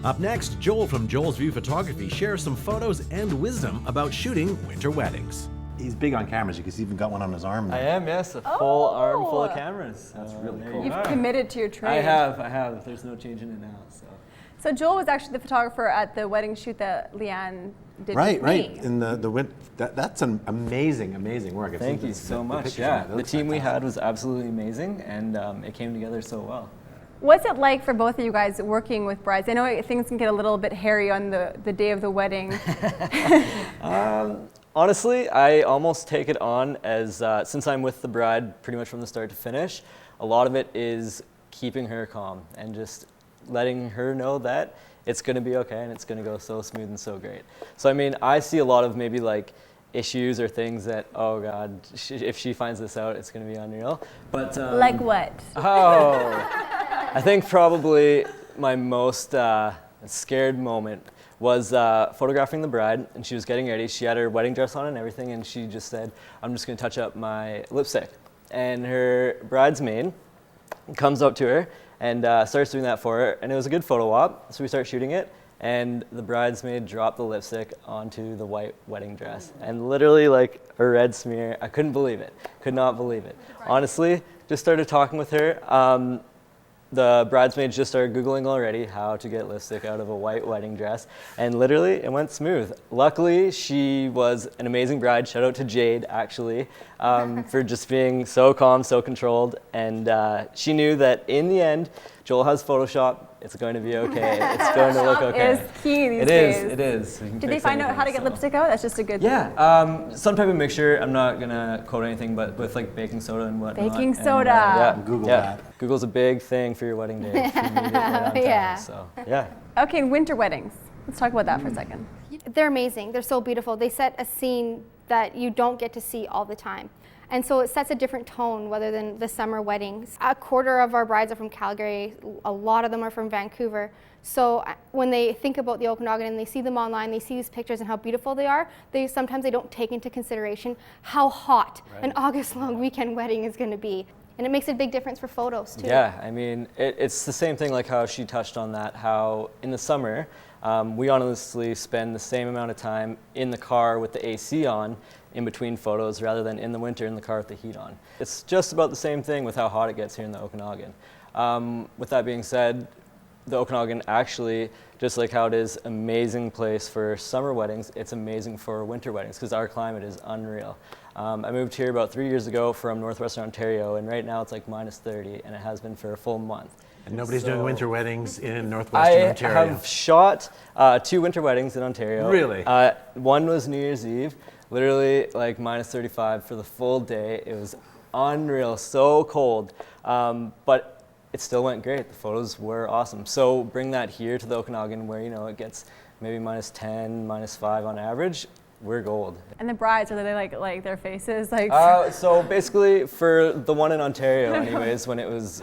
Up next, Joel from Joelsview Photography shares some photos and wisdom about shooting winter weddings. He's big on cameras. He's even got one on his arm now. I am, yes, a full arm full of cameras. That's really cool. You've committed to your trade. I have. There's no changing it now. So Joel was actually the photographer at the wedding shoot that Leanne did Right. with me. In that's an amazing work. Thank you so much. Yeah, the team we had was absolutely amazing, and it came together so well. What's it like for both of you guys working with brides? I know things can get a little bit hairy on the day of the wedding. Honestly, I almost take it on as, since I'm with the bride pretty much from the start to finish, a lot of it is keeping her calm and just letting her know that it's going to be okay and it's going to go so smooth and so great. So I mean, I see a lot of maybe like issues or things that, oh God, if she finds this out, it's going to be unreal. But like what? Oh. I think probably my most scared moment was photographing the bride, and she was getting ready. She had her wedding dress on and everything, and she just said, I'm just going to touch up my lipstick. And her bridesmaid comes up to her and starts doing that for her, and it was a good photo op, so we start shooting it, and the bridesmaid dropped the lipstick onto the white wedding dress, and literally like a red smear. I couldn't believe it, could not believe it. Honestly, just started talking with her. The bridesmaids just started Googling already how to get lipstick out of a white wedding dress, and literally it went smooth. Luckily, she was an amazing bride. Shout out to Jade, actually, for just being so calm, so controlled, and she knew that in the end, Joel has Photoshop. It's going to be okay. It's going to look okay. It's key these days. It is. Did they find out how to get lipstick out? That's just a good thing. Yeah, some type of mixture. I'm not gonna quote anything, but with like baking soda and whatnot. Baking soda. Yeah, Google that. Google's a big thing for your wedding day. If you need it right on time, Yeah. So yeah. Okay, and winter weddings. Let's talk about that for a second. They're amazing. They're so beautiful. They set a scene that you don't get to see all the time. And so it sets a different tone rather than the summer weddings. A quarter of our brides are from Calgary. A lot of them are from Vancouver. So when they think about the Okanagan and they see them online, they see these pictures and how beautiful they are, sometimes they don't take into consideration how hot an August-long weekend wedding is going to be. And it makes a big difference for photos too. Yeah, I mean, it's the same thing like how she touched on that, how in the summer, we honestly spend the same amount of time in the car with the AC on in between photos rather than in the winter in the car with the heat on. It's just about the same thing with how hot it gets here in the Okanagan. With that being said, the Okanagan actually, just like how it is an amazing place for summer weddings, it's amazing for winter weddings because our climate is unreal. I moved here about 3 years ago from northwestern Ontario, and right now it's like -30, and it has been for a full month. And nobody's doing winter weddings in northwestern Ontario. I have shot 2 winter weddings in Ontario. Really? One was New Year's Eve, literally like -35 for the full day. It was unreal, so cold, but it still went great. The photos were awesome. So bring that here to the Okanagan where, you know, it gets maybe -10, -5 on average. We're gold. And the brides, are they like their faces? Like so basically for the one in Ontario anyways, when it was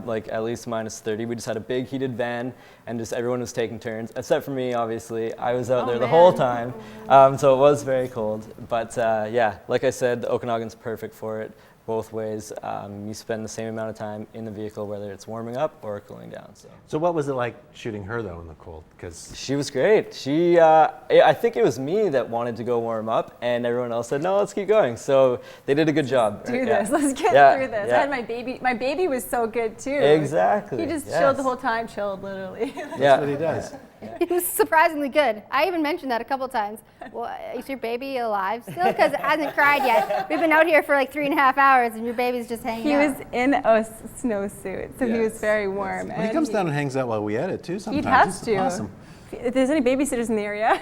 like at least -30, we just had a big heated van and just everyone was taking turns, except for me, obviously. I was out there the whole time, so it was very cold. But yeah, like I said, the Okanagan's perfect for it. Both ways, you spend the same amount of time in the vehicle, whether it's warming up or cooling down. So what was it like shooting her though in the cold? Because she was great. She, I think it was me that wanted to go warm up, and everyone else said, "No, let's keep going." So they did a good job. Do this. Let's get through this. I had my baby. My baby was so good too. Exactly. He just chilled the whole time. Chilled literally. That's what he does. It was surprisingly good. I even mentioned that a couple times. Well, is your baby alive still? Because it hasn't cried yet. We've been out here for like 3.5 hours and your baby's just hanging out. He was in a snowsuit, so he was very warm. Well, he comes down and hangs out while we edit too sometimes. He has to. Awesome. If there's any babysitters in the area.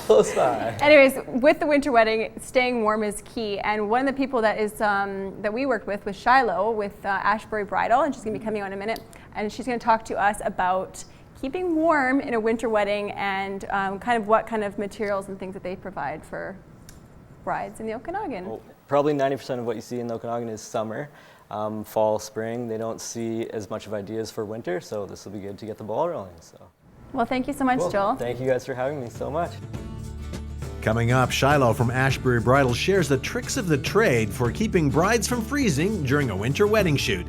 Close by. Anyways, with the winter wedding, staying warm is key. And one of the people that is that we worked with was Shiloh with Ashbury Bridal, and she's going to be coming on in a minute. And she's going to talk to us about keeping warm in a winter wedding and kind of what kind of materials and things that they provide for brides in the Okanagan. Well, probably 90% of what you see in the Okanagan is summer. Fall, spring, they don't see as much of ideas for winter, so this will be good to get the ball rolling. So. Well, thank you so much, Joel. Thank you guys for having me so much. Coming up, Shiloh from Ashbury Bridal shares the tricks of the trade for keeping brides from freezing during a winter wedding shoot.